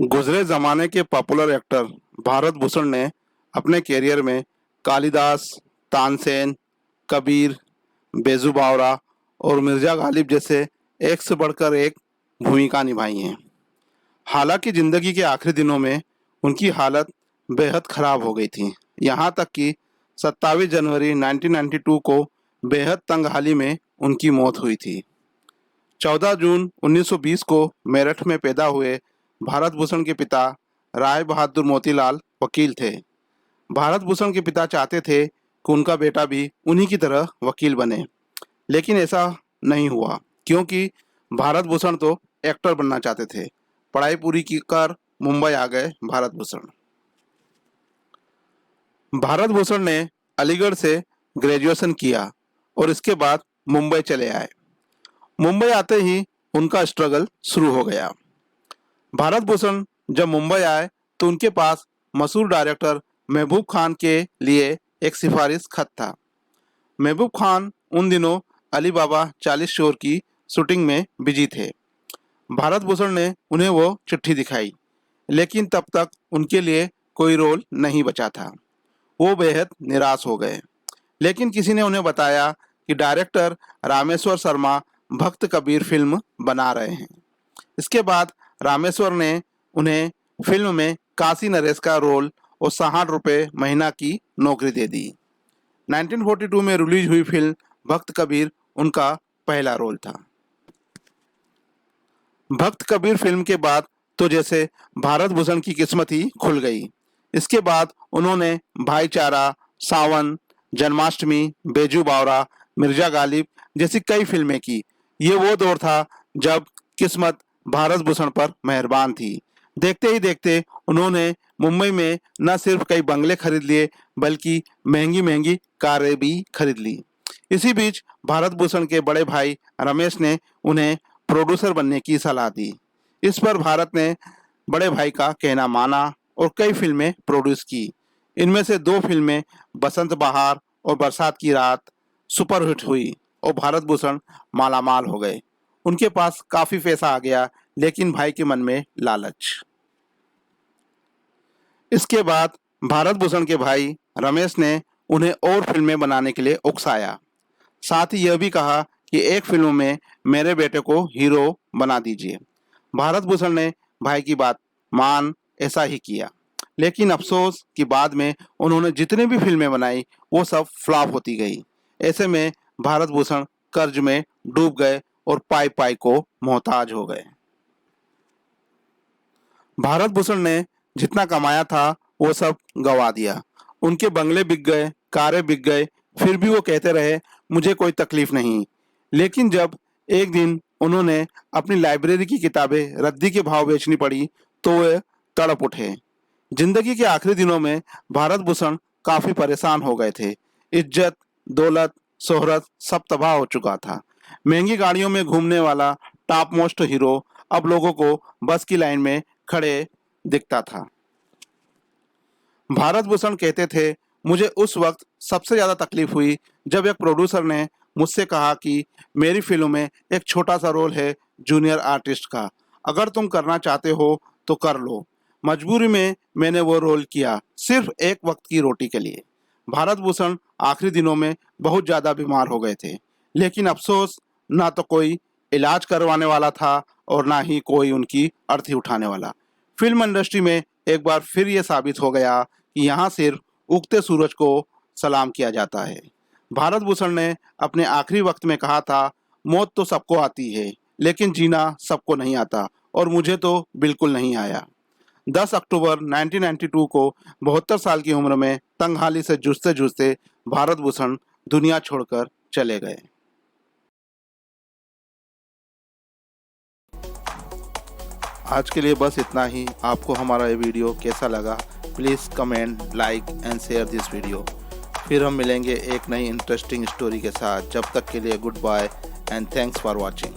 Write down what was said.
गुजरे जमाने के पॉपुलर एक्टर भारत भूषण ने अपने कैरियर में कालिदास, तानसेन, कबीर, बेजू बावरा और मिर्जा गालिब जैसे एक से बढ़कर एक भूमिका निभाई हैं। हालांकि जिंदगी के आखिरी दिनों में उनकी हालत बेहद खराब हो गई थी। यहाँ तक कि 27 जनवरी 1992 को बेहद तंगहाली में उनकी मौत हुई थी। 14 जून 1920 को मेरठ में पैदा हुए भारत भूषण के पिता राय बहादुर मोतीलाल वकील थे। भारत भूषण के पिता चाहते थे कि उनका बेटा भी उन्हीं की तरह वकील बने, लेकिन ऐसा नहीं हुआ क्योंकि भारत भूषण तो एक्टर बनना चाहते थे। पढ़ाई पूरी कर मुंबई आ गए भारत भूषण। भारत भूषण ने अलीगढ़ से ग्रेजुएशन किया और इसके बाद मुंबई चले आए। मुंबई आते ही उनका स्ट्रगल शुरू हो गया। भारत भूषण जब मुंबई आए तो उनके पास मशहूर डायरेक्टर महबूब खान के लिए एक सिफारिश खत था। महबूब खान उन दिनों अली बाबा 40 चोर की शूटिंग में बिजी थे। भारत भूषण ने उन्हें वो चिट्ठी दिखाई, लेकिन तब तक उनके लिए कोई रोल नहीं बचा था। वो बेहद निराश हो गए, लेकिन किसी ने उन्हें बताया कि डायरेक्टर रामेश्वर शर्मा भक्त कबीर फिल्म बना रहे हैं। इसके बाद रामेश्वर ने उन्हें फिल्म में काशी नरेश का रोल और 60 रुपये महीना की नौकरी दे दी। 1942 में रिलीज हुई फिल्म भक्त कबीर उनका पहला रोल था। भक्त कबीर फिल्म के बाद तो जैसे भारत भूषण की किस्मत ही खुल गई। इसके बाद उन्होंने भाईचारा, सावन, जन्माष्टमी, बेजू बावरा, मिर्जा गालिब जैसी कई फिल्में की। ये वो दौर था जब किस्मत भारत भूषण पर मेहरबान थी। देखते ही देखते उन्होंने मुंबई में न सिर्फ कई बंगले खरीद लिए बल्कि महंगी महंगी कारें भी खरीद ली। इसी बीच भारत भूषण के बड़े भाई रमेश ने उन्हें प्रोड्यूसर बनने की सलाह दी। इस पर भारत ने बड़े भाई का कहना माना और कई फिल्में प्रोड्यूस की। इनमें से 2 फिल्में बसंत बहार और बरसात की रात सुपरहिट हुई और भारत भूषण मालामाल हो गए। उनके पास काफी पैसा आ गया, लेकिन भाई के मन में लालच। इसके बाद भारत भूषण के भाई रमेश ने उन्हें और फिल्में बनाने के लिए उकसाया। साथ ही यह भी कहा कि एक फिल्म में मेरे बेटे को हीरो बना दीजिए। भारत भूषण ने भाई की बात मान ऐसा ही किया, लेकिन अफसोस कि बाद में उन्होंने जितनी भी फिल्में बनाई वो सब फ्लॉप होती गई। ऐसे में भारत भूषण कर्ज में डूब गए और पाई पाई को मोहताज हो गए। भारत भूषण ने जितना कमाया था वो सब गंवा दिया। उनके बंगले बिक गए, कारें बिक गए, फिर भी वो कहते रहे मुझे कोई तकलीफ नहीं। लेकिन जब एक दिन उन्होंने अपनी लाइब्रेरी की किताबें रद्दी के भाव बेचनी पड़ी तो वे तड़प उठे। जिंदगी के आखिरी दिनों में भारत भूषण काफी परेशान हो गए थे। इज्जत, दौलत, शोहरत सब तबाह हो चुका था। महंगी गाड़ियों में घूमने वाला टॉप मोस्ट हीरो अब लोगों को बस की लाइन में खड़े दिखता था। भारत भूषण कहते थे मुझे उस वक्त सबसे ज्यादा तकलीफ हुई जब एक प्रोड्यूसर ने मुझसे कहा कि मेरी फिल्म में एक छोटा सा रोल है जूनियर आर्टिस्ट का, अगर तुम करना चाहते हो तो कर लो। मजबूरी में मैंने वो रोल किया, सिर्फ एक वक्त की रोटी के लिए। भारत भूषण आखिरी दिनों में बहुत ज़्यादा बीमार हो गए थे, लेकिन अफसोस ना तो कोई इलाज करवाने वाला था और ना ही कोई उनकी अर्थी उठाने वाला। फिल्म इंडस्ट्री में एक बार फिर ये साबित हो गया कि यहाँ सिर्फ उगते सूरज को सलाम किया जाता है। भारत भूषण ने अपने आखिरी वक्त में कहा था मौत तो सबको आती है, लेकिन जीना सबको नहीं आता, और मुझे तो बिल्कुल नहीं आया। 10 अक्टूबर 1992 को 72 साल की उम्र में तंगहाली से जूझते जूझते भारत भूषण दुनिया छोड़कर चले गए। आज के लिए बस इतना ही। आपको हमारा ये वीडियो कैसा लगा please comment, like and share this video. फिर हम मिलेंगे एक नई इंटरेस्टिंग स्टोरी के साथ। जब तक के लिए goodbye and thanks for watching.